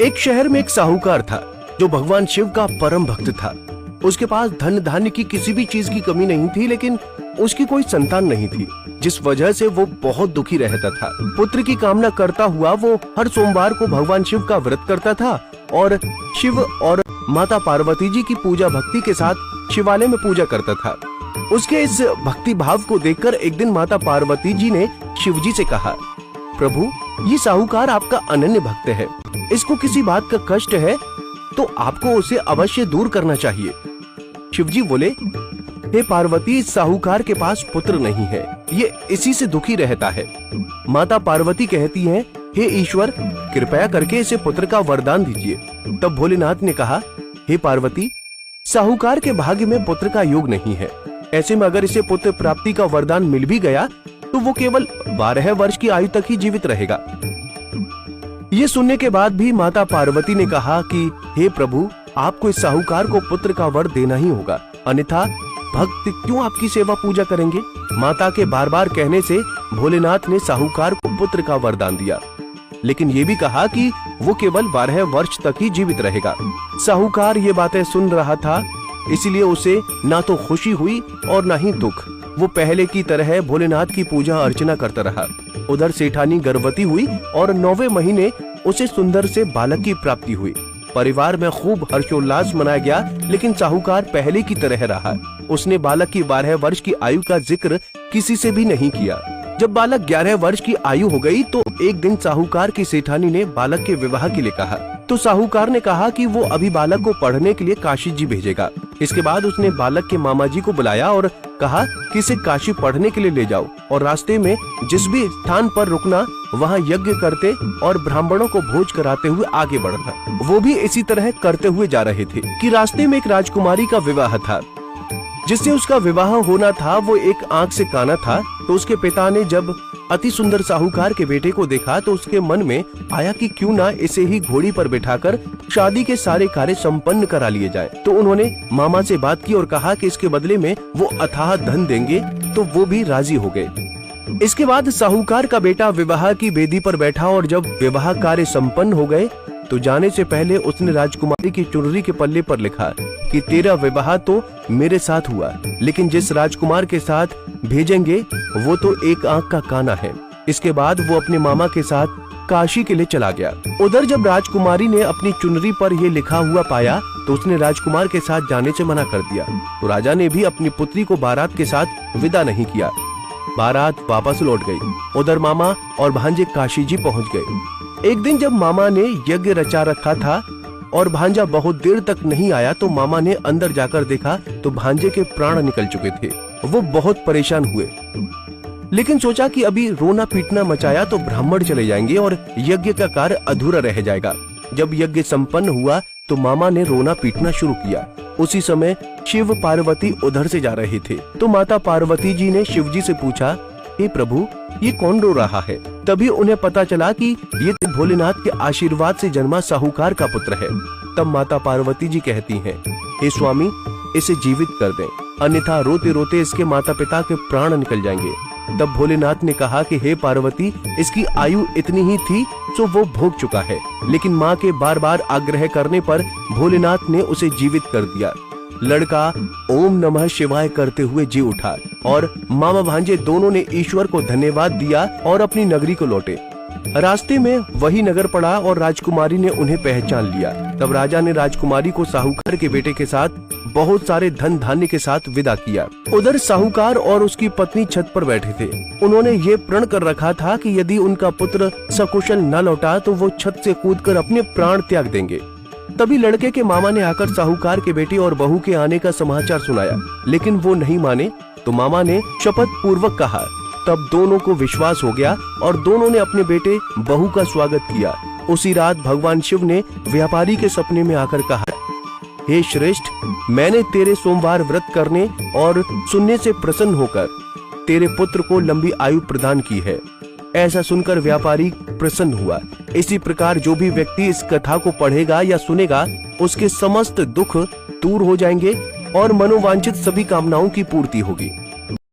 एक शहर में एक साहूकार था जो भगवान शिव का परम भक्त था। उसके पास धन धान्य की किसी भी चीज की कमी नहीं थी, लेकिन उसकी कोई संतान नहीं थी, जिस वजह से वो बहुत दुखी रहता था। पुत्र की कामना करता हुआ वो हर सोमवार को भगवान शिव का व्रत करता था और शिव और माता पार्वती जी की पूजा भक्ति के साथ शिवालय में पूजा करता था। उसके इस भक्ति भाव को देखकर एक दिन माता पार्वती जी ने शिव जी से कहा, प्रभु, ये साहूकार आपका अनन्य भक्त है, इसको किसी बात का कष्ट है तो आपको उसे अवश्य दूर करना चाहिए। शिवजी बोले, हे पार्वती, इस साहूकार के पास पुत्र नहीं है, ये इसी से दुखी रहता है। माता पार्वती कहती हैं, हे ईश्वर, कृपया करके इसे पुत्र का वरदान दीजिए। तब भोलेनाथ ने कहा, हे पार्वती, साहूकार के भाग्य में पुत्र का योग नहीं है। ऐसे में अगर इसे पुत्र प्राप्ति का वरदान मिल भी गया तो वो केवल 12 वर्ष की आयु तक ही जीवित रहेगा। ये सुनने के बाद भी माता पार्वती ने कहा कि हे प्रभु, आपको इस साहूकार को पुत्र का वर देना ही होगा, अन्यथा भक्त क्यों आपकी सेवा पूजा करेंगे। माता के बार बार कहने से भोलेनाथ ने साहूकार को पुत्र का वरदान दिया, लेकिन ये भी कहा कि वो केवल 12 वर्ष तक ही जीवित रहेगा। साहूकार ये बातें सुन रहा था, इसीलिए उसे ना तो खुशी हुई और ना ही दुख। वो पहले की तरह भोलेनाथ की पूजा अर्चना करता रहा। उधर सेठानी गर्भवती हुई और 9वें महीने उसे सुंदर से बालक की प्राप्ति हुई। परिवार में खूब हर्षोल्लास मनाया गया, लेकिन साहूकार पहले की तरह रहा। उसने बालक की 12 वर्ष की आयु का जिक्र किसी से भी नहीं किया। जब बालक 11 वर्ष की आयु हो गई तो एक दिन साहूकार की सेठानी ने बालक के विवाह के लिए कहा, तो साहूकार ने कहा कि वो अभी बालक को पढ़ने के लिए काशी जी भेजेगा। इसके बाद उसने बालक के मामा जी को बुलाया और कहा कि इसे काशी पढ़ने के लिए ले जाओ और रास्ते में जिस भी स्थान पर रुकना वहाँ यज्ञ करते और ब्राह्मणों को भोज कराते हुए आगे बढ़ना। वो भी इसी तरह करते हुए जा रहे थे कि रास्ते में एक राजकुमारी का विवाह था। जिससे उसका विवाह होना था वो एक आंख से काना था। तो उसके पिता ने जब अति सुंदर साहूकार के बेटे को देखा तो उसके मन में आया कि क्यों ना इसे ही घोड़ी पर बिठाकर शादी के सारे कार्य संपन्न करा लिए जाए। तो उन्होंने मामा से बात की और कहा कि इसके बदले में वो अथाह धन देंगे, तो वो भी राजी हो गए। इसके बाद साहूकार का बेटा विवाह की बेदी पर बैठा और जब विवाह कार्य संपन्न हो गए तो जाने से पहले उसने राजकुमारी की चुनरी के पल्ले पर लिखा कि तेरा विवाह तो मेरे साथ हुआ, लेकिन जिस राजकुमार के साथ भेजेंगे वो तो एक आंख का काना है। इसके बाद वो अपने मामा के साथ काशी के लिए चला गया। उधर जब राजकुमारी ने अपनी चुनरी पर यह लिखा हुआ पाया तो उसने राजकुमार के साथ जाने से मना कर दिया। तो राजा ने भी अपनी पुत्री को बारात के साथ विदा नहीं किया। बारात वापस लौट गई। उधर मामा और भांजे काशी जी पहुँच गए। एक दिन जब मामा ने यज्ञ रचा रखा था और भांजा बहुत देर तक नहीं आया तो मामा ने अंदर जाकर देखा तो भांजे के प्राण निकल चुके थे। वो बहुत परेशान हुए, लेकिन सोचा कि अभी रोना पीटना मचाया तो ब्राह्मण चले जाएंगे और यज्ञ का कार्य अधूरा रह जाएगा। जब यज्ञ संपन्न हुआ तो मामा ने रोना पीटना शुरू किया। उसी समय शिव पार्वती उधर से जा रहे थे। तो माता पार्वती जी ने शिव जी से पूछा, हे प्रभु, ये कौन रो रहा है। तभी उन्हें पता चला कि ये भोलेनाथ के आशीर्वाद से जन्मा साहूकार का पुत्र है। तब माता पार्वती जी कहती हैं, हे स्वामी, इसे जीवित कर दें, अन्यथा रोते रोते इसके माता पिता के प्राण निकल जाएंगे। तब भोलेनाथ ने कहा कि हे पार्वती, इसकी आयु इतनी ही थी तो वो भोग चुका है। लेकिन माँ के बार बार आग्रह करने पर भोलेनाथ ने उसे जीवित कर दिया। लड़का ओम नमः शिवाय करते हुए जी उठा और मामा भांजे दोनों ने ईश्वर को धन्यवाद दिया और अपनी नगरी को लौटे। रास्ते में वही नगर पड़ा और राजकुमारी ने उन्हें पहचान लिया। तब राजा ने राजकुमारी को साहूकार के बेटे के साथ बहुत सारे धन धान्य के साथ विदा किया। उधर साहूकार और उसकी पत्नी छत पर बैठे थे। उन्होंने ये प्रण कर रखा था कि यदि उनका पुत्र सकुशल न लौटा तो वो छत से कूदकर अपने प्राण त्याग देंगे। तभी लड़के के मामा ने आकर साहूकार के बेटे और बहू के आने का समाचार सुनाया, लेकिन वो नहीं माने। तो मामा ने शपथ पूर्वक कहा। तब दोनों को विश्वास हो गया और दोनों ने अपने बेटे बहू का स्वागत किया। उसी रात भगवान शिव ने व्यापारी के सपने में आकर कहा, हे श्रेष्ठ, मैंने तेरे सोमवार व्रत करने और सुनने से प्रसन्न होकर तेरे पुत्र को लंबी आयु प्रदान की है। ऐसा सुनकर व्यापारी प्रसन्न हुआ। इसी प्रकार जो भी व्यक्ति इस कथा को पढ़ेगा या सुनेगा उसके समस्त दुख दूर हो जाएंगे और मनोवांछित सभी कामनाओं की पूर्ति होगी।